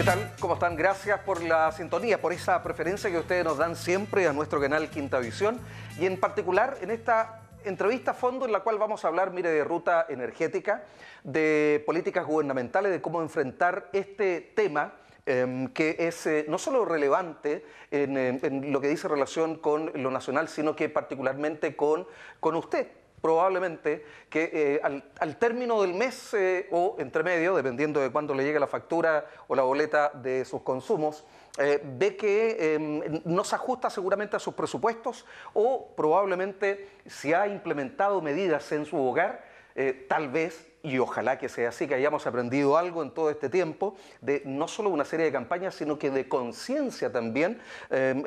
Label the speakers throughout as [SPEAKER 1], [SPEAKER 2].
[SPEAKER 1] tal? ¿Cómo están? Gracias por la sintonía, por esa preferencia que ustedes nos dan siempre a nuestro canal Quinta Visión y en particular en esta entrevista a fondo en la cual vamos a hablar, mire, de ruta energética, de políticas gubernamentales, de cómo enfrentar este tema que es no solo relevante en lo que dice relación con lo nacional, sino que particularmente con usted. Probablemente que al término del mes o entre medio, dependiendo de cuándo le llegue la factura o la boleta de sus consumos, ve que no se ajusta seguramente a sus presupuestos o probablemente si ha implementado medidas en su hogar, tal vez, y ojalá que sea así, que hayamos aprendido algo en todo este tiempo, de no solo una serie de campañas, sino que de conciencia también,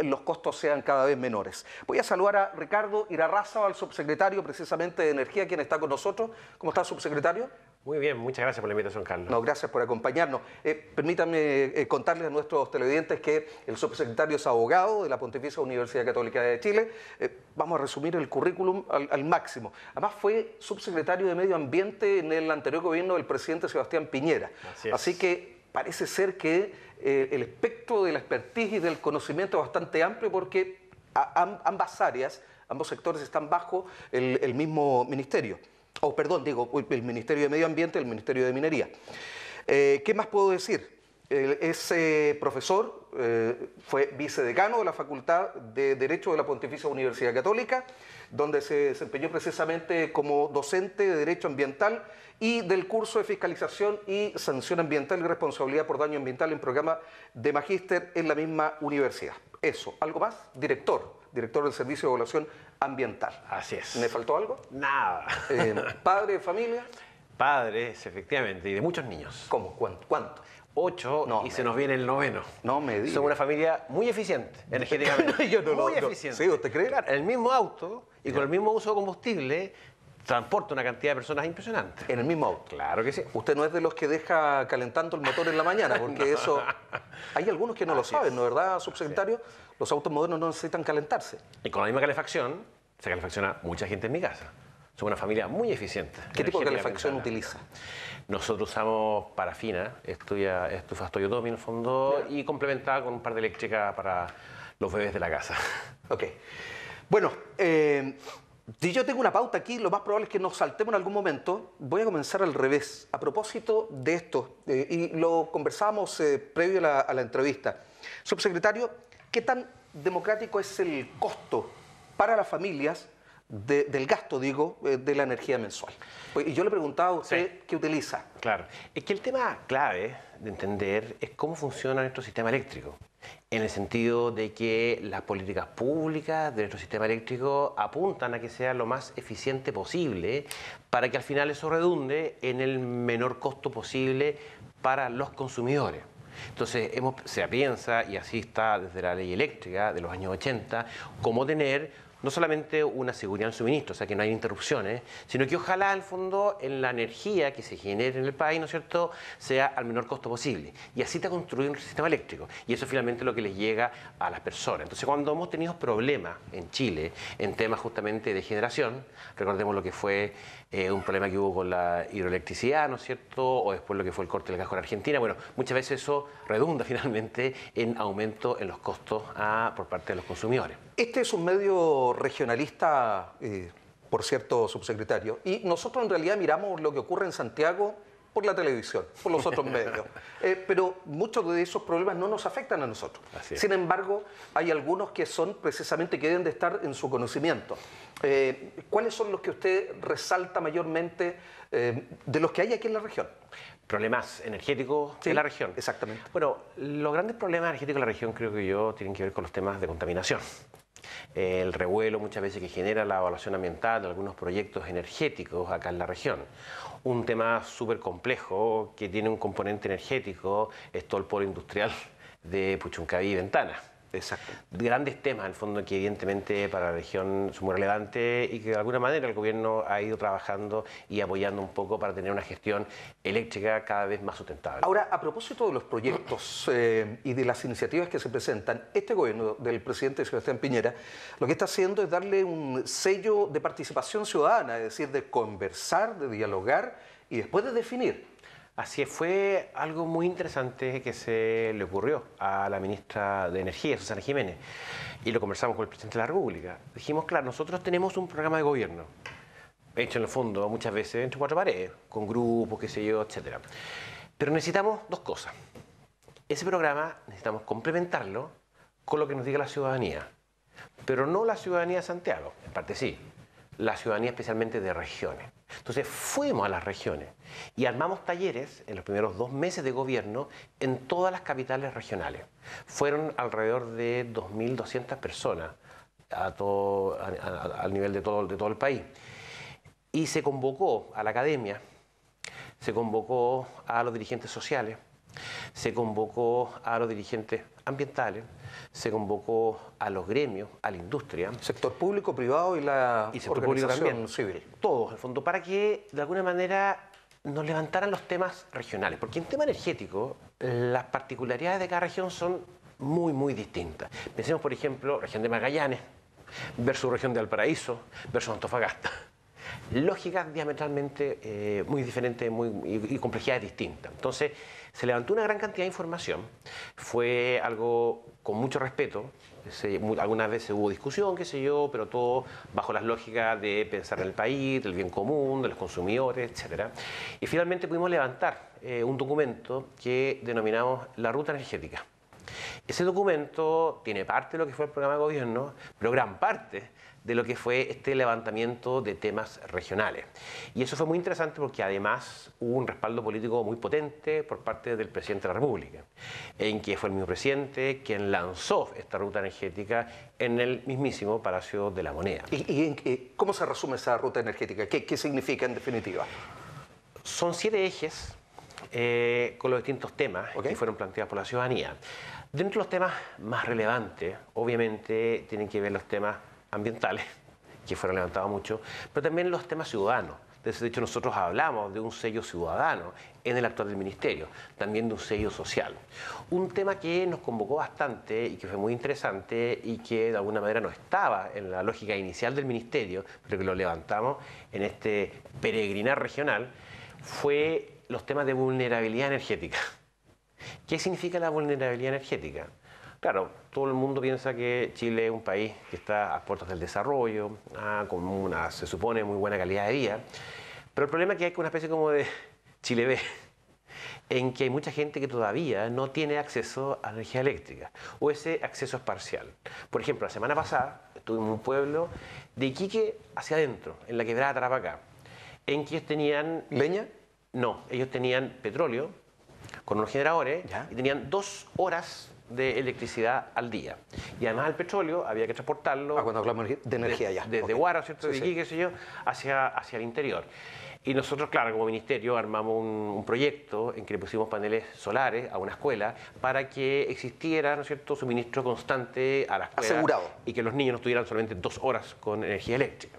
[SPEAKER 1] los costos sean cada vez menores. Voy a saludar a Ricardo Irarrázaval, subsecretario precisamente de Energía, quien está con nosotros. ¿Cómo está, subsecretario?
[SPEAKER 2] Muy bien, muchas gracias por la invitación, Carlos.
[SPEAKER 1] No, gracias por acompañarnos. Permítanme contarles a nuestros televidentes que el subsecretario es abogado de la Pontificia Universidad Católica de Chile. Vamos a resumir el currículum al máximo. Además fue subsecretario de Medio Ambiente en el anterior gobierno del presidente Sebastián Piñera. Así que parece ser que el espectro de la expertise y del conocimiento es bastante amplio porque ambas áreas, ambos sectores están bajo el mismo ministerio. El Ministerio de Medio Ambiente y el Ministerio de Minería. ¿Qué más puedo decir? Es profesor, fue vicedecano de la Facultad de Derecho de la Pontificia Universidad Católica, donde se desempeñó precisamente como docente de Derecho Ambiental y del curso de Fiscalización y Sanción Ambiental y Responsabilidad por Daño Ambiental en programa de magíster en la misma universidad. Eso, ¿algo más? Director del Servicio de Evaluación Ambiental.
[SPEAKER 2] Así es.
[SPEAKER 1] ¿Me faltó algo?
[SPEAKER 2] Nada.
[SPEAKER 1] ¿Padre de familia?
[SPEAKER 2] Padres, efectivamente, y de muchos niños.
[SPEAKER 1] ¿Cómo? ¿Cuánto?
[SPEAKER 2] 8
[SPEAKER 1] no,
[SPEAKER 2] y se nos viene el 9º.
[SPEAKER 1] No me digas.
[SPEAKER 2] Somos una familia muy eficiente, energéticamente.
[SPEAKER 1] Yo no
[SPEAKER 2] muy
[SPEAKER 1] lo
[SPEAKER 2] eficiente.
[SPEAKER 1] ¿Sí, usted cree?
[SPEAKER 2] Claro, el mismo auto y con el mismo uso de combustible transporta una cantidad de personas impresionante.
[SPEAKER 1] ¿En el mismo auto?
[SPEAKER 2] Claro que sí.
[SPEAKER 1] Usted no es de los que deja calentando el motor en la mañana, porque no. Eso... Hay algunos que no lo saben, ¿no es verdad, subsecretario? Los autos modernos no necesitan calentarse.
[SPEAKER 2] Y con la misma calefacción, se calefacciona mucha gente en mi casa. Somos una familia muy eficiente.
[SPEAKER 1] ¿Qué tipo de calefacción utiliza?
[SPEAKER 2] Nosotros usamos parafina, estufa Toyotomi en el fondo, y complementada con un par de eléctricas para los bebés de la casa.
[SPEAKER 1] Ok. Bueno, si yo tengo una pauta aquí, lo más probable es que nos saltemos en algún momento. Voy a comenzar al revés. A propósito de esto, y lo conversábamos previo a la entrevista. Subsecretario, ¿qué tan democrático es el costo para las familias del gasto, de la energía mensual? Y yo le preguntaba a usted qué utiliza.
[SPEAKER 2] Claro. Es que el tema clave de entender es cómo funciona nuestro sistema eléctrico. En el sentido de que las políticas públicas de nuestro sistema eléctrico apuntan a que sea lo más eficiente posible para que al final eso redunde en el menor costo posible para los consumidores. Entonces se piensa, y así está desde la ley eléctrica de los años 80, cómo tener no solamente una seguridad en el suministro, o sea, que no hay interrupciones, sino que ojalá, al fondo, en la energía que se genere en el país, ¿no es cierto?, sea al menor costo posible. Y así está construido nuestro sistema eléctrico. Y eso es finalmente lo que les llega a las personas. Entonces, cuando hemos tenido problemas en Chile, en temas justamente de generación, recordemos lo que fue un problema que hubo con la hidroelectricidad, ¿no es cierto?, o después lo que fue el corte del gas con Argentina. Bueno, muchas veces eso redunda finalmente en aumento en los costos por parte de los consumidores.
[SPEAKER 1] Este es un medio regionalista, por cierto, subsecretario, y nosotros en realidad miramos lo que ocurre en Santiago por la televisión, por los otros medios, pero muchos de esos problemas no nos afectan a nosotros. Sin embargo, hay algunos que precisamente que deben de estar en su conocimiento. ¿Cuáles son los que usted resalta mayormente de los que hay aquí en la región?
[SPEAKER 2] Problemas energéticos en la región.
[SPEAKER 1] Exactamente.
[SPEAKER 2] Bueno, los grandes problemas energéticos de la región, creo que tienen que ver con los temas de contaminación. El revuelo muchas veces que genera la evaluación ambiental de algunos proyectos energéticos acá en la región. Un tema súper complejo que tiene un componente energético, es todo el polo industrial de Puchuncaví y Ventana.
[SPEAKER 1] Exacto.
[SPEAKER 2] Grandes temas, en el fondo, que evidentemente para la región son muy relevantes y que de alguna manera el gobierno ha ido trabajando y apoyando un poco para tener una gestión eléctrica cada vez más sustentable.
[SPEAKER 1] Ahora, a propósito de los proyectos y de las iniciativas que se presentan, este gobierno del presidente Sebastián Piñera lo que está haciendo es darle un sello de participación ciudadana, es decir, de conversar, de dialogar y después de definir.
[SPEAKER 2] Así es, fue algo muy interesante que se le ocurrió a la ministra de Energía, Susana Jiménez, y lo conversamos con el presidente de la República. Dijimos, claro, nosotros tenemos un programa de gobierno, hecho en el fondo muchas veces entre cuatro paredes, con grupos, qué sé yo, etcétera. Pero necesitamos dos cosas. Ese programa necesitamos complementarlo con lo que nos diga la ciudadanía, pero no la ciudadanía de Santiago, en parte sí, la ciudadanía especialmente de regiones. Entonces fuimos a las regiones y armamos talleres en los primeros 2 meses de gobierno en todas las capitales regionales. Fueron alrededor de 2.200 personas al nivel de todo el país. Y se convocó a la academia, se convocó a los dirigentes sociales, se convocó a los dirigentes ambientales, se convocó a los gremios, a la industria.
[SPEAKER 1] Sector público, privado y la organización civil.
[SPEAKER 2] Todos, en el fondo, para que de alguna manera nos levantaran los temas regionales. Porque en tema energético, las particularidades de cada región son muy distintas. Pensemos, por ejemplo, región de Magallanes versus región de Valparaíso versus Antofagasta. Lógicas diametralmente muy diferentes y complejidades distintas. Entonces, se levantó una gran cantidad de información. Fue algo con mucho respeto. Algunas veces hubo discusión, qué sé yo, pero todo bajo las lógicas de pensar en el país, del bien común, de los consumidores, etc. Y finalmente pudimos levantar un documento que denominamos la Ruta Energética. Ese documento tiene parte de lo que fue el programa de gobierno, pero gran parte de lo que fue este levantamiento de temas regionales. Y eso fue muy interesante porque además hubo un respaldo político muy potente por parte del presidente de la República, en que fue el mismo presidente quien lanzó esta ruta energética en el mismísimo Palacio de la Moneda.
[SPEAKER 1] ¿Y cómo se resume esa ruta energética? ¿Qué significa en definitiva?
[SPEAKER 2] Son 7 ejes con los distintos temas que fueron planteados por la ciudadanía. Dentro de los temas más relevantes, obviamente, tienen que ver los temas ambientales, que fueron levantados mucho, pero también los temas ciudadanos. De hecho, nosotros hablamos de un sello ciudadano en el actual del ministerio, también de un sello social. Un tema que nos convocó bastante y que fue muy interesante y que de alguna manera no estaba en la lógica inicial del ministerio, pero que lo levantamos en este peregrinar regional, fue los temas de vulnerabilidad energética. ¿Qué significa la vulnerabilidad energética? Claro, todo el mundo piensa que Chile es un país que está a puertas del desarrollo, con una, se supone, muy buena calidad de vida, pero el problema es que hay una especie como de Chile B, en que hay mucha gente que todavía no tiene acceso a la energía eléctrica, o ese acceso es parcial. Por ejemplo, la semana pasada estuve en un pueblo de Iquique hacia adentro, en la quebrada Tarapacá, en que ellos tenían...
[SPEAKER 1] ¿Leña?
[SPEAKER 2] No, ellos tenían petróleo con unos generadores y tenían 2 horas de electricidad al día. Y además el petróleo había que transportarlo...
[SPEAKER 1] cuando hablamos de energía ya.
[SPEAKER 2] Desde Huara, ¿cierto? De Iquique, qué sé yo, hacia el interior. Y nosotros, claro, como ministerio armamos un proyecto en que le pusimos paneles solares a una escuela para que existiera, ¿no es cierto?, suministro constante a la escuela.
[SPEAKER 1] Asegurado.
[SPEAKER 2] Y que los niños no tuvieran solamente 2 horas con energía eléctrica.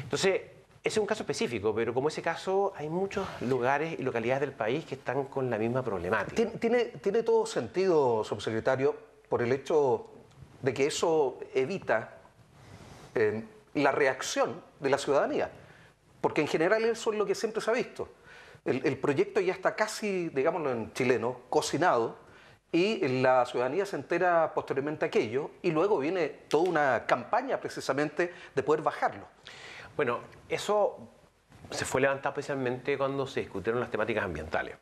[SPEAKER 2] Entonces, ese es un caso específico, pero como ese caso hay muchos lugares y localidades del país que están con la misma problemática.
[SPEAKER 1] Tiene todo sentido, subsecretario, por el hecho de que eso evita la reacción de la ciudadanía, porque en general eso es lo que siempre se ha visto. El proyecto ya está casi, digámoslo en chileno, cocinado, y la ciudadanía se entera posteriormente aquello, y luego viene toda una campaña precisamente de poder bajarlo.
[SPEAKER 2] Bueno, eso se fue levantado especialmente cuando se discutieron las temáticas ambientales.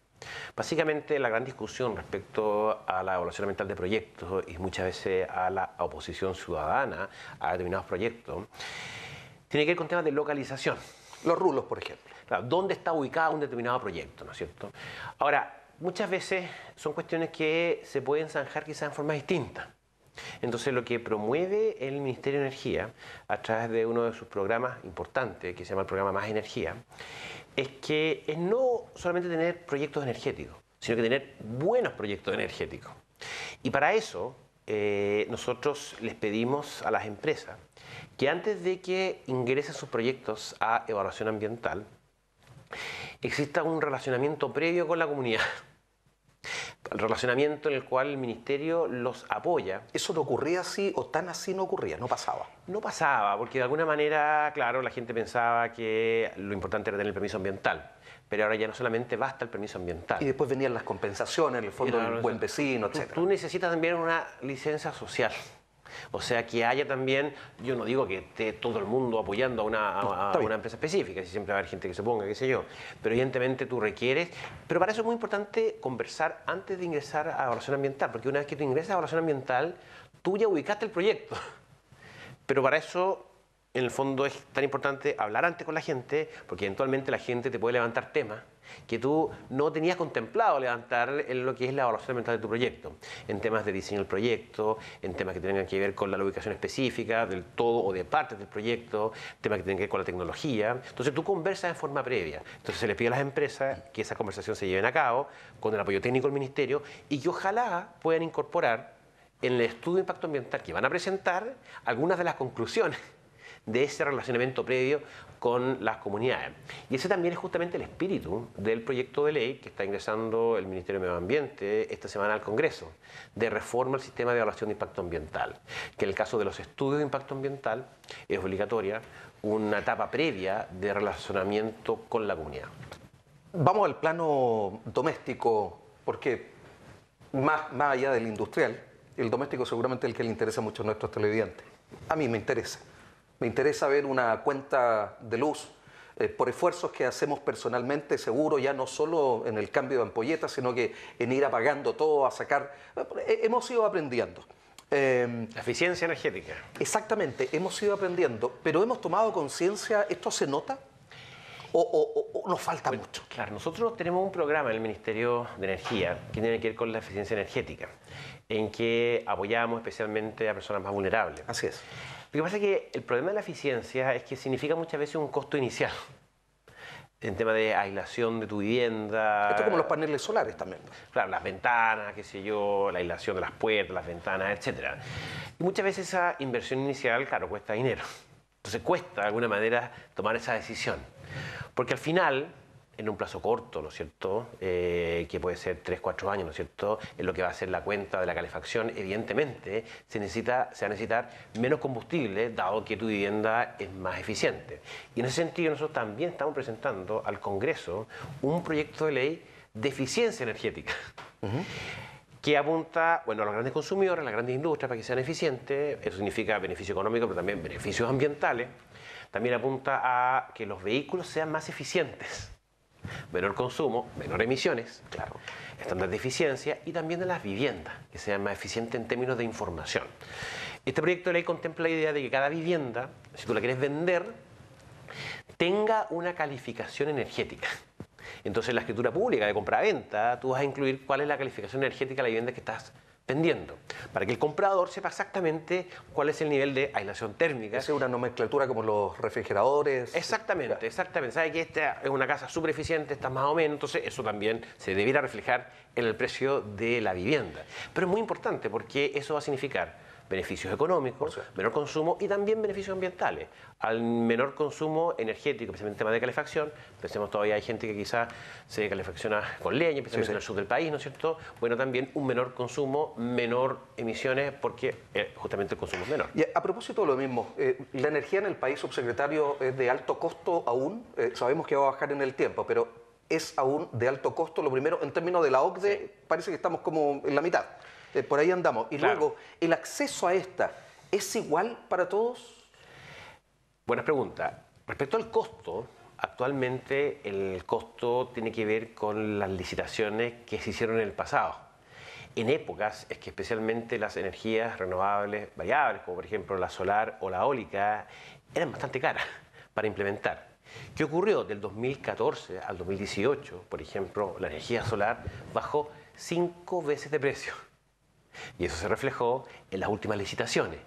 [SPEAKER 2] Básicamente la gran discusión respecto a la evaluación ambiental de proyectos y muchas veces a la oposición ciudadana a determinados proyectos tiene que ver con temas de localización.
[SPEAKER 1] Los rulos, por ejemplo.
[SPEAKER 2] Claro, ¿dónde está ubicado un determinado proyecto, ¿no es cierto? Ahora, muchas veces son cuestiones que se pueden zanjar quizás en forma distinta. Entonces, lo que promueve el Ministerio de Energía a través de uno de sus programas importantes, que se llama el programa Más Energía, es que es no solamente tener proyectos energéticos, sino que tener buenos proyectos energéticos. Y para eso, nosotros les pedimos a las empresas que antes de que ingresen sus proyectos a evaluación ambiental, exista un relacionamiento previo con la comunidad. relacionamiento en el cual el ministerio los apoya.
[SPEAKER 1] ¿Eso no ocurría así o tan así no ocurría? ¿No pasaba?
[SPEAKER 2] No pasaba, porque de alguna manera, claro, la gente pensaba que lo importante era tener el permiso ambiental. Pero ahora ya no solamente basta el permiso ambiental.
[SPEAKER 1] Y después venían las compensaciones, el fondo del buen vecino, etc.
[SPEAKER 2] Tú necesitas también una licencia social. O sea, que haya también, yo no digo que esté todo el mundo apoyando a una empresa específica, si siempre va a haber gente que se ponga, qué sé yo, pero evidentemente tú requieres, pero para eso es muy importante conversar antes de ingresar a evaluación ambiental, porque una vez que tú ingresas a evaluación ambiental, tú ya ubicaste el proyecto, pero para eso, en el fondo, es tan importante hablar antes con la gente, porque eventualmente la gente te puede levantar temas que tú no tenías contemplado levantar en lo que es la evaluación ambiental de tu proyecto, en temas de diseño del proyecto, en temas que tengan que ver con la ubicación específica del todo o de partes del proyecto, temas que tienen que ver con la tecnología. Entonces tú conversas en forma previa. Entonces se les pide a las empresas que esa conversación se lleven a cabo con el apoyo técnico del ministerio y que ojalá puedan incorporar en el estudio de impacto ambiental que van a presentar algunas de las conclusiones de ese relacionamiento previo con las comunidades. Y ese también es justamente el espíritu del proyecto de ley que está ingresando el Ministerio de Medio Ambiente esta semana al Congreso, de reforma al sistema de evaluación de impacto ambiental, que en el caso de los estudios de impacto ambiental es obligatoria una etapa previa de relacionamiento con la comunidad.
[SPEAKER 1] Vamos al plano doméstico, porque más allá del industrial, el doméstico seguramente es el que le interesa mucho a nuestros televidentes. A mí me interesa. Me interesa ver una cuenta de luz por esfuerzos que hacemos personalmente, seguro, ya no solo en el cambio de ampolletas, sino que en ir apagando todo, a sacar... Hemos ido aprendiendo.
[SPEAKER 2] La eficiencia energética.
[SPEAKER 1] Exactamente, hemos ido aprendiendo, pero hemos tomado conciencia, ¿esto se nota? ¿O nos falta mucho?
[SPEAKER 2] Claro, nosotros tenemos un programa en el Ministerio de Energía que tiene que ver con la eficiencia energética, en que apoyamos especialmente a personas más vulnerables.
[SPEAKER 1] Así es.
[SPEAKER 2] Lo que pasa es que el problema de la eficiencia es que significa muchas veces un costo inicial en tema de aislación de tu vivienda.
[SPEAKER 1] Esto es como los paneles solares también.
[SPEAKER 2] Claro, las ventanas, qué sé yo, la aislación de las puertas, las ventanas, etc. Y muchas veces esa inversión inicial, claro, cuesta dinero. Entonces cuesta de alguna manera tomar esa decisión. Porque al final, en un plazo corto, ¿no es cierto?, que puede ser 3, 4 años, ¿no es cierto?, en lo que va a ser la cuenta de la calefacción, evidentemente se va a necesitar menos combustible, dado que tu vivienda es más eficiente. Y en ese sentido nosotros también estamos presentando al Congreso un proyecto de ley de eficiencia energética. Que apunta, bueno, a los grandes consumidores, a las grandes industrias para que sean eficientes. Eso significa beneficio económico, pero también beneficios ambientales. También apunta a que los vehículos sean más eficientes. Menor consumo, menor emisiones, claro, estándares de eficiencia y también de las viviendas, que sean más eficientes en términos de información. Este proyecto de ley contempla la idea de que cada vivienda, si tú la quieres vender, tenga una calificación energética. Entonces, en la escritura pública de compra-venta, tú vas a incluir cuál es la calificación energética de la vivienda que estás vendiendo, para que el comprador sepa exactamente cuál es el nivel de aislación térmica.
[SPEAKER 1] Es una nomenclatura como los refrigeradores.
[SPEAKER 2] Exactamente, exactamente. Sabe que esta es una casa súper eficiente, está más o menos, entonces eso también se debiera reflejar en el precio de la vivienda. Pero es muy importante porque eso va a significar beneficios económicos, menor consumo y también beneficios ambientales. Al menor consumo energético, especialmente en tema de calefacción, pensemos todavía hay gente que quizás se calefacciona con leña, especialmente en el sur del país, ¿no es cierto? Bueno, también un menor consumo, menor emisiones, porque justamente el consumo es menor.
[SPEAKER 1] Y a propósito de lo mismo, la energía en el país, subsecretario, es de alto costo aún. Sabemos que va a bajar en el tiempo, pero es aún de alto costo. Lo primero, en términos de la OCDE, sí, parece que estamos como en la mitad. Por ahí andamos. Y claro, luego, ¿el acceso a esta es igual para todos?
[SPEAKER 2] Buena pregunta. Respecto al costo, actualmente el costo tiene que ver con las licitaciones que se hicieron en el pasado. En épocas es que especialmente las energías renovables variables, como por ejemplo la solar o la eólica, eran bastante caras para implementar. ¿Qué ocurrió? Del 2014 al 2018, por ejemplo, la energía solar bajó 5 veces de precio. Y eso se reflejó en las últimas licitaciones,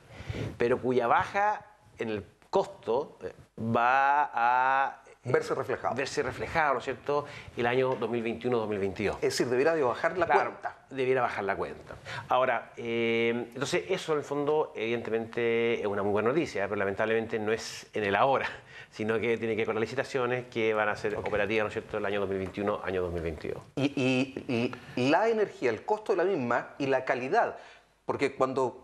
[SPEAKER 2] pero cuya baja en el costo va a
[SPEAKER 1] Verse
[SPEAKER 2] reflejado, ¿no es cierto?, el año 2021-2022.
[SPEAKER 1] Es decir, debiera de bajar la cuenta.
[SPEAKER 2] Debiera bajar la cuenta. Ahora, entonces eso en el fondo evidentemente es una muy buena noticia, pero lamentablemente no es en el ahora, sino que tiene que ver con las licitaciones que van a ser operativas, ¿no es cierto?, el año 2021, año 2022.
[SPEAKER 1] Y la energía, el costo de la misma y la calidad, porque cuando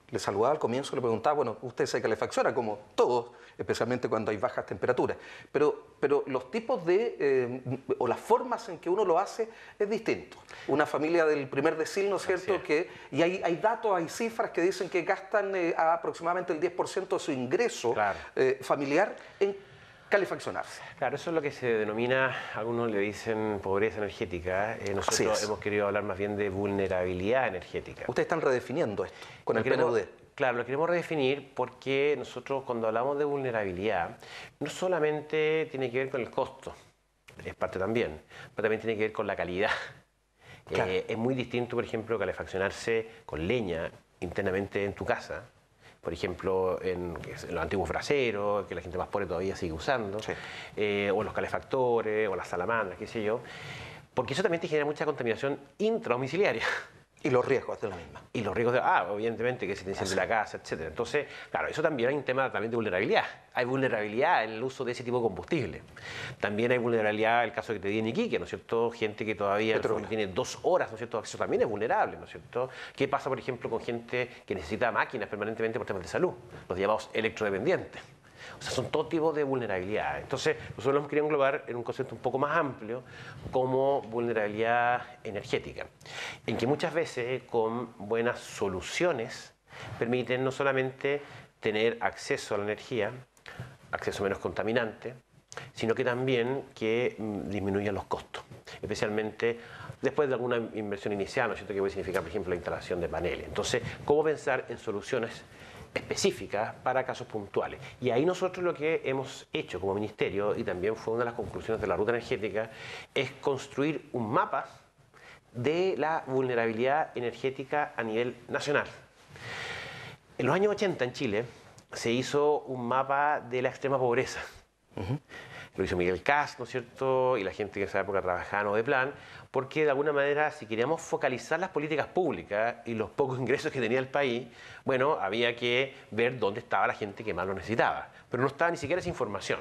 [SPEAKER 1] le saludaba al comienzo, le preguntaba, bueno, usted se calefacciona como todos, especialmente cuando hay bajas temperaturas, pero los tipos de, o las formas en que uno lo hace es distinto. Una familia del primer decil, ¿no es cierto?, y hay datos, hay cifras que dicen que gastan aproximadamente el 10% de su ingreso familiar en calefaccionarse.
[SPEAKER 2] Claro, eso es lo que se denomina, algunos le dicen pobreza energética. Nosotros hemos querido hablar más bien de vulnerabilidad energética.
[SPEAKER 1] Ustedes están redefiniendo esto con el PNUD.
[SPEAKER 2] Claro, lo queremos redefinir porque nosotros cuando hablamos de vulnerabilidad no solamente tiene que ver con el costo, es parte también, pero también tiene que ver con la calidad. Claro. Es muy distinto, por ejemplo, calefaccionarse con leña internamente en tu casa. Por ejemplo, en los antiguos braseros, que la gente más pobre todavía sigue usando, o los calefactores, o las salamandras, qué sé yo, porque eso también te genera mucha contaminación intradomiciliaria.
[SPEAKER 1] Y los riesgos de la misma.
[SPEAKER 2] Y los riesgos obviamente, que se te incendia la casa, etc. Entonces, claro, eso también hay un tema también de vulnerabilidad. Hay vulnerabilidad en el uso de ese tipo de combustible. También hay vulnerabilidad en el caso que te di en Iquique, ¿no es cierto? Gente que todavía tiene 2 horas, ¿no es cierto? Eso también es vulnerable, ¿no es cierto? ¿Qué pasa, por ejemplo, con gente que necesita máquinas permanentemente por temas de salud? Los llamados electrodependientes. O sea, son todo tipo de vulnerabilidad. Entonces, nosotros lo hemos querido englobar en un concepto un poco más amplio como vulnerabilidad energética, en que muchas veces con buenas soluciones permiten no solamente tener acceso a la energía, acceso menos contaminante, sino que también que disminuyan los costos, especialmente después de alguna inversión inicial, ¿no es cierto?, que puede significar, por ejemplo, la instalación de paneles. Entonces, ¿cómo pensar en soluciones específicas para casos puntuales? Y ahí nosotros lo que hemos hecho como ministerio, y también fue una de las conclusiones de la ruta energética, es construir un mapa de la vulnerabilidad energética a nivel nacional. En los años 80 en Chile se hizo un mapa de la extrema pobreza. Lo hizo Miguel Kast, ¿no es cierto?, y la gente que en esa época trabajaba en Odeplan, porque de alguna manera, si queríamos focalizar las políticas públicas y los pocos ingresos que tenía el país, bueno, había que ver dónde estaba la gente que más lo necesitaba. Pero no estaba ni siquiera esa información.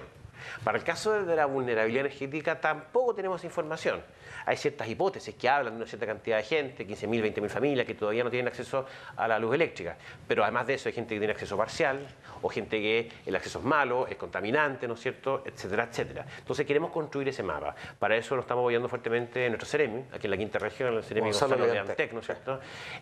[SPEAKER 2] Para el caso de la vulnerabilidad energética tampoco tenemos información. Hay ciertas hipótesis que hablan de una cierta cantidad de gente, 15.000, 20.000 familias que todavía no tienen acceso a la luz eléctrica. Pero además de eso hay gente que tiene acceso parcial, o gente que el acceso es malo, es contaminante, ¿no es cierto?, etcétera, etcétera. Entonces queremos construir ese mapa. Para eso lo estamos apoyando fuertemente en nuestro CEREMI, aquí en la quinta región, el CEREMI Gonzalo Leantec, ¿no es cierto?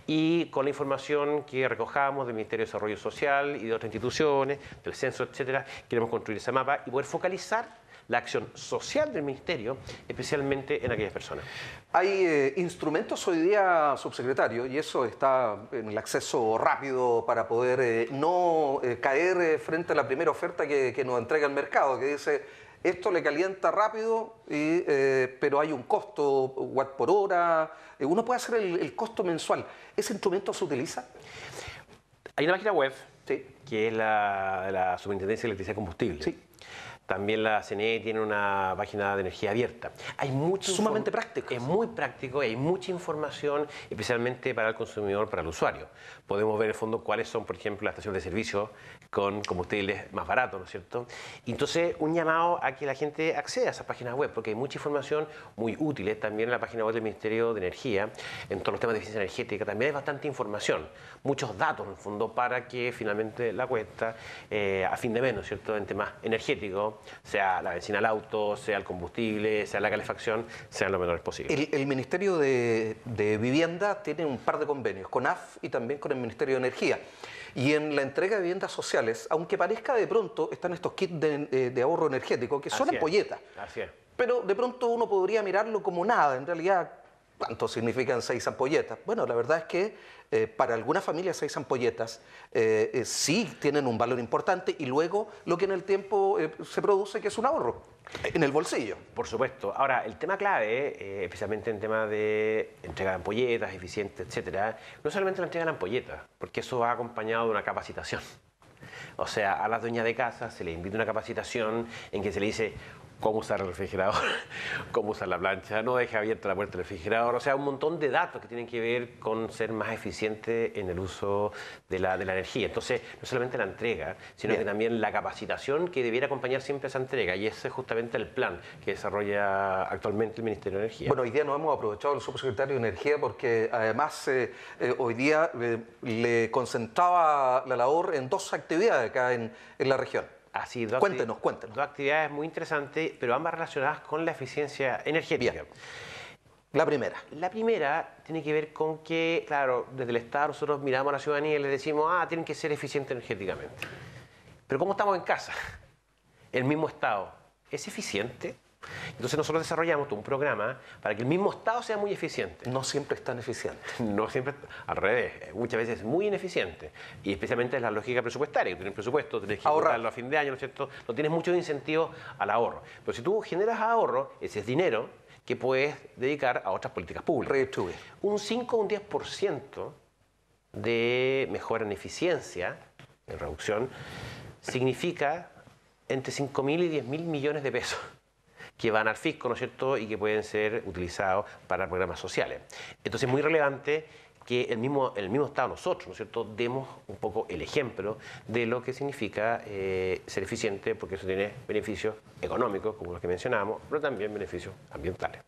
[SPEAKER 2] Y con la información que recojamos del Ministerio de Desarrollo Social y de otras instituciones, del censo, etcétera, queremos construir ese mapa y poder focalizar la acción social del Ministerio, especialmente en aquellas personas.
[SPEAKER 1] Hay instrumentos hoy día, subsecretario, y eso está en el acceso rápido para poder no caer frente a la primera oferta que nos entrega el mercado, que dice, esto le calienta rápido, pero hay un costo, watt por hora, uno puede hacer el costo mensual. ¿Ese instrumento se utiliza?
[SPEAKER 2] Hay una página web, que es la Superintendencia de Electricidad y Combustible. También la CNE tiene una página de energía abierta. Hay mucho
[SPEAKER 1] sumamente práctico.
[SPEAKER 2] Es muy práctico, hay mucha información, especialmente para el consumidor, para el usuario. Podemos ver en el fondo cuáles son, por ejemplo, las estaciones de servicio con combustibles más baratos, ¿no es cierto? Y entonces, un llamado a que la gente acceda a esas páginas web, porque hay mucha información muy útil. También en la página web del Ministerio de Energía, en todos los temas de eficiencia energética, también hay bastante información, muchos datos, en el fondo, para que finalmente la cuesta, a fin de mes, ¿no es cierto?, en temas energéticos, sea la benzina al auto, sea el combustible, sea la calefacción, sean lo menores posible.
[SPEAKER 1] El Ministerio de Vivienda tiene un par de convenios, con AF y también con el Ministerio de Energía. Y en la entrega de viviendas sociales, aunque parezca de pronto, están estos kits de ahorro energético que son ampolletas.
[SPEAKER 2] Así es.
[SPEAKER 1] Pero de pronto uno podría mirarlo como nada. En realidad, ¿cuánto significan 6 ampolletas? Bueno, la verdad es que para algunas familias 6 ampolletas sí tienen un valor importante y luego lo que en el tiempo se produce, que es un ahorro en el bolsillo.
[SPEAKER 2] Por supuesto. Ahora, el tema clave, especialmente en tema de entrega de ampolletas, eficiente, etcétera, no solamente la entrega de ampolletas, porque eso va acompañado de una capacitación. O sea, a las dueñas de casa se les invita una capacitación en que se le dice cómo usar el refrigerador, cómo usar la plancha, no deje abierta la puerta del refrigerador, o sea, un montón de datos que tienen que ver con ser más eficiente en el uso de la energía. Entonces, no solamente la entrega, sino que también la capacitación que debiera acompañar siempre esa entrega, y ese es justamente el plan que desarrolla actualmente el Ministerio de Energía.
[SPEAKER 1] Bueno, hoy día nos hemos aprovechado del subsecretario de Energía porque además hoy día le concentraba la labor en dos actividades acá en la región.
[SPEAKER 2] Así,
[SPEAKER 1] cuéntenos.
[SPEAKER 2] Dos actividades muy interesantes, pero ambas relacionadas con la eficiencia energética.
[SPEAKER 1] Bien. La primera.
[SPEAKER 2] La primera tiene que ver con que, claro, desde el Estado nosotros miramos a la ciudadanía y les decimos, tienen que ser eficientes energéticamente. Pero ¿cómo estamos en casa? El mismo Estado, ¿es eficiente? Entonces nosotros desarrollamos todo un programa para que el mismo Estado sea muy eficiente.
[SPEAKER 1] No siempre es tan eficiente.
[SPEAKER 2] No siempre, al revés, muchas veces es muy ineficiente. Y especialmente es la lógica presupuestaria. Tienes presupuesto, tienes que ahorrarlo a fin de año, ¿no es cierto? No tienes muchos incentivos al ahorro. Pero si tú generas ahorro, ese es dinero que puedes dedicar a otras políticas públicas.
[SPEAKER 1] Redistribuir.
[SPEAKER 2] Un 5 o un 10% de mejora en eficiencia, en reducción, significa entre 5.000 y 10.000 millones de pesos que van al fisco, ¿no es cierto?, y que pueden ser utilizados para programas sociales. Entonces es muy relevante que el mismo Estado, nosotros, ¿no es cierto?, demos un poco el ejemplo de lo que significa ser eficiente, porque eso tiene beneficios económicos, como los que mencionábamos, pero también beneficios ambientales.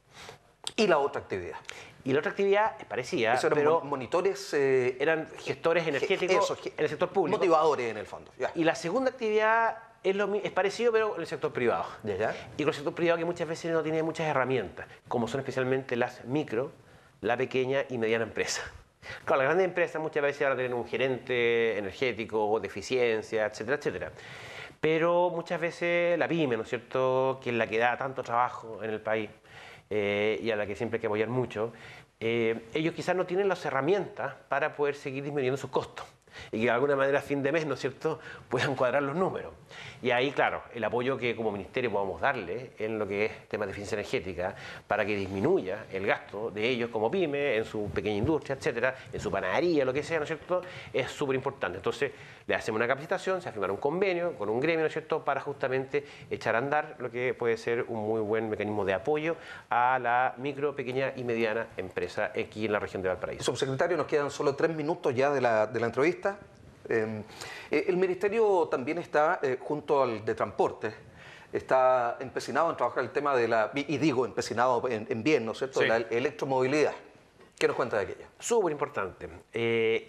[SPEAKER 1] ¿Y la otra actividad?
[SPEAKER 2] Y la otra actividad es parecida,
[SPEAKER 1] eran
[SPEAKER 2] pero
[SPEAKER 1] monitores...
[SPEAKER 2] eran gestores energéticos en el sector público.
[SPEAKER 1] Motivadores, en el fondo. Ya.
[SPEAKER 2] Y la segunda actividad es parecido, pero en el sector privado.
[SPEAKER 1] ¿Ya?
[SPEAKER 2] Y con el sector privado que muchas veces no tiene muchas herramientas, como son especialmente las micro, la pequeña y mediana empresa. Claro, las grandes empresas muchas veces van a tener un gerente energético, de eficiencia, etcétera, etcétera. Pero muchas veces la pyme, ¿no es cierto?, que es la que da tanto trabajo en el país y a la que siempre hay que apoyar mucho, ellos quizás no tienen las herramientas para poder seguir disminuyendo sus costos y que de alguna manera a fin de mes, ¿no es cierto?, puedan cuadrar los números. Y ahí, claro, el apoyo que como ministerio podamos darle en lo que es temas de eficiencia energética para que disminuya el gasto de ellos como pyme, en su pequeña industria, etcétera, en su panadería, lo que sea, ¿no es cierto?, es súper importante. Entonces, le hacemos una capacitación, se va a firmar un convenio con un gremio, ¿no es cierto?, para justamente echar a andar lo que puede ser un muy buen mecanismo de apoyo a la micro, pequeña y mediana empresa aquí en la región de Valparaíso.
[SPEAKER 1] Subsecretario, nos quedan solo 3 minutos ya de la entrevista. El Ministerio también está, junto al de Transporte, está empecinado en trabajar el tema de la, y digo empecinado en bien, ¿no es cierto?,
[SPEAKER 2] sí,
[SPEAKER 1] la electromovilidad. ¿Qué nos cuenta de aquella?
[SPEAKER 2] Súper importante.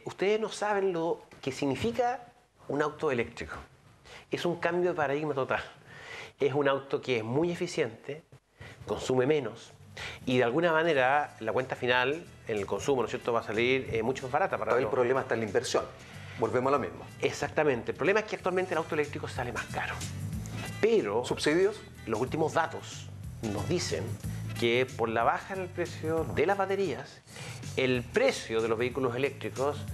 [SPEAKER 2] Ustedes no saben lo que significa un auto eléctrico. Es un cambio de paradigma total. Es un auto que es muy eficiente, consume menos, y de alguna manera la cuenta final en el consumo, ¿no es cierto?, va a salir mucho más barata.
[SPEAKER 1] Pero el problema está en la inversión. Volvemos a lo mismo.
[SPEAKER 2] Exactamente. El problema es que actualmente el auto eléctrico sale más caro. Pero
[SPEAKER 1] ¿subsidios?
[SPEAKER 2] Los últimos datos nos dicen que por la baja en el precio de las baterías, el precio de los vehículos eléctricos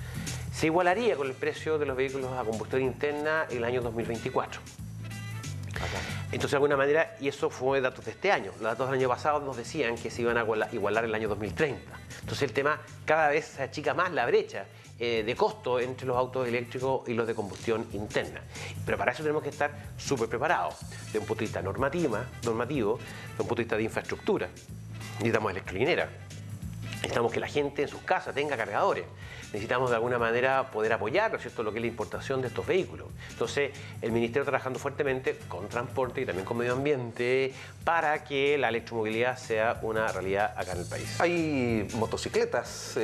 [SPEAKER 2] se igualaría con el precio de los vehículos a combustión interna el año 2024. Entonces, de alguna manera, y eso fue datos de este año, los datos del año pasado nos decían que se iban a igualar el año 2030. Entonces, el tema cada vez se achica más la brecha de costo entre los autos eléctricos y los de combustión interna. Pero para eso tenemos que estar súper preparados, de un punto de vista normativo, de un punto de vista de infraestructura. Necesitamos electrolineras, necesitamos que la gente en sus casas tenga cargadores. Necesitamos de alguna manera poder apoyar, ¿no es cierto?, lo que es la importación de estos vehículos. Entonces, el Ministerio trabajando fuertemente con transporte y también con medio ambiente para que la electromovilidad sea una realidad acá en el país.
[SPEAKER 1] Hay motocicletas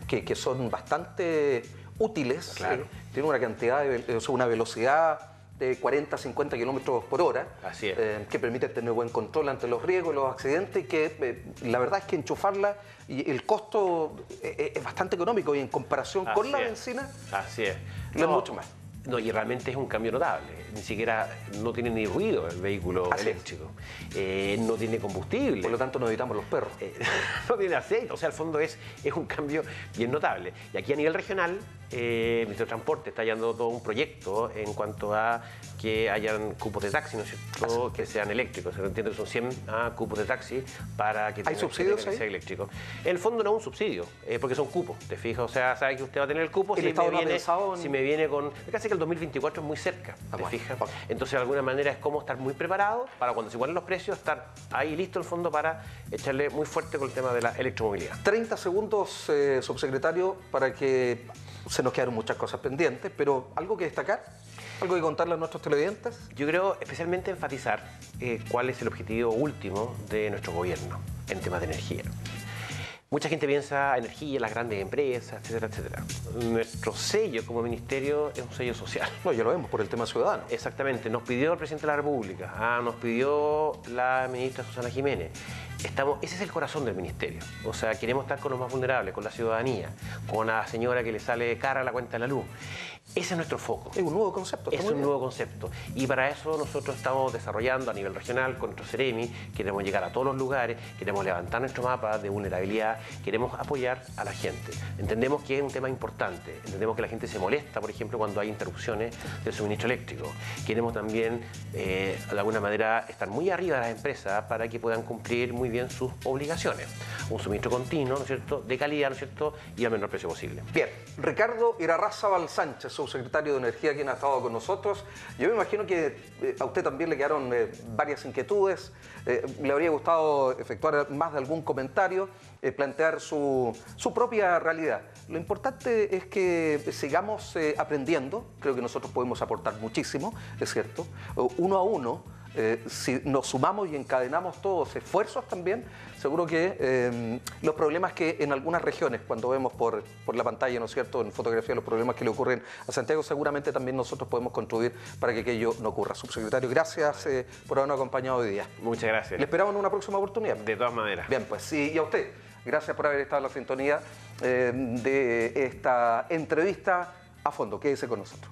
[SPEAKER 1] que son bastante útiles,
[SPEAKER 2] claro,
[SPEAKER 1] tienen una cantidad, una velocidad de 40, 50 kilómetros por hora,
[SPEAKER 2] así es,
[SPEAKER 1] que permite tener buen control ante los riesgos y los accidentes, y que la verdad es que enchufarla y el costo es bastante económico y en comparación con la benzina,
[SPEAKER 2] así es,
[SPEAKER 1] no es mucho más.
[SPEAKER 2] No, y realmente es un cambio notable. Ni siquiera no tiene ni ruido el vehículo eléctrico. No tiene combustible.
[SPEAKER 1] Por lo tanto, no evitamos los perros.
[SPEAKER 2] No tiene aceite. O sea, al fondo es un cambio bien notable. Y aquí a nivel regional el Ministerio de Transporte está llevando todo un proyecto en cuanto a que hayan cupos de taxi, ¿no es cierto?, que sean eléctricos. Se entiende que son 100 cupos de taxi para que
[SPEAKER 1] ¿Hay subsidios
[SPEAKER 2] que
[SPEAKER 1] ahí?
[SPEAKER 2] sea eléctrico. En el fondo no es un subsidio, porque son cupos, ¿te fijas? O sea, sabe que usted va a tener el cupo si me viene con... Casi que el 2024 es muy cerca, ¿te fijas? Entonces, de alguna manera es como estar muy preparado para cuando se igualen los precios, estar ahí listo en el fondo para echarle muy fuerte con el tema de la electromovilidad.
[SPEAKER 1] 30 segundos, subsecretario, para que se nos quedaron muchas cosas pendientes, pero ¿algo que destacar? ¿Algo que contarle a nuestros televidentes?
[SPEAKER 2] Yo creo especialmente enfatizar cuál es el objetivo último de nuestro gobierno en temas de energía. Mucha gente piensa energía, las grandes empresas, etcétera, etcétera. Nuestro sello como ministerio es un sello social.
[SPEAKER 1] No, ya lo vemos por el tema ciudadano.
[SPEAKER 2] Exactamente. Nos pidió el presidente de la República, nos pidió la ministra Susana Jiménez. Ese es el corazón del ministerio. O sea, queremos estar con los más vulnerables, con la ciudadanía, con la señora que le sale cara a la cuenta de la luz. Ese es nuestro foco.
[SPEAKER 1] Es un nuevo concepto.
[SPEAKER 2] Es un nuevo concepto. Y para eso nosotros estamos desarrollando a nivel regional con nuestro Ceremi, queremos llegar a todos los lugares, queremos levantar nuestro mapa de vulnerabilidad, queremos apoyar a la gente. Entendemos que es un tema importante, entendemos que la gente se molesta, por ejemplo, cuando hay interrupciones del suministro eléctrico. Queremos también, de alguna manera, estar muy arriba de las empresas para que puedan cumplir muy bien sus obligaciones. Un suministro continuo, ¿no es cierto?, de calidad, ¿no es cierto?, y al menor precio posible.
[SPEAKER 1] Bien, Ricardo Irarrázaval Sánchez, subsecretario de Energía, quien ha estado con nosotros. Yo me imagino que a usted también le quedaron varias inquietudes, le habría gustado efectuar más de algún comentario, plantear su propia realidad. Lo importante es que sigamos aprendiendo, creo que nosotros podemos aportar muchísimo, es cierto, uno a uno. Si nos sumamos y encadenamos todos esfuerzos también, seguro que los problemas que en algunas regiones, cuando vemos por la pantalla, ¿no es cierto?, en fotografía, los problemas que le ocurren a Santiago, seguramente también nosotros podemos contribuir para que aquello no ocurra. Subsecretario, gracias por habernos acompañado hoy día.
[SPEAKER 2] Muchas gracias.
[SPEAKER 1] Le esperamos en una próxima oportunidad.
[SPEAKER 2] De todas maneras.
[SPEAKER 1] Bien, pues sí, y a usted, gracias por haber estado en la sintonía de esta entrevista a fondo. Quédese con nosotros.